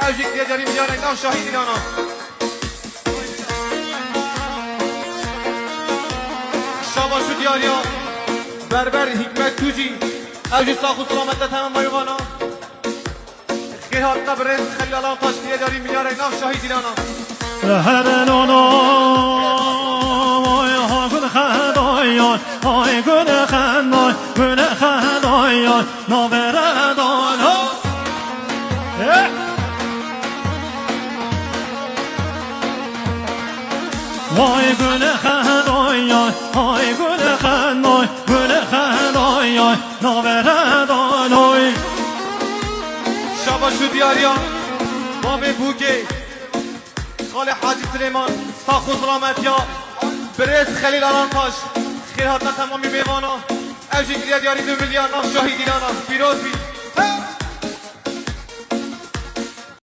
اوجیک دیاری میاره نام شاهی دیلانا شاباشو دیاریا بربر حکمت توجی اوجی ساخو سلامت تمام مایوانا خیر حال نبرز خلیالان تاش دیاری میاره نام شاهی دیلانا گل خدایان های گل خدای گل خدایان ناوردان وای گل خدایان های گل خدای گل خدایان ناوردان شاباشو دیاریا باب بوگه خال حاجی سلیمان ساخو سلامتیا برز خلیل آلان پاش خیر حتما تمامی میوانا اوجی دیاری 2 میلیارد نام شاهی دیلانا پیروز بی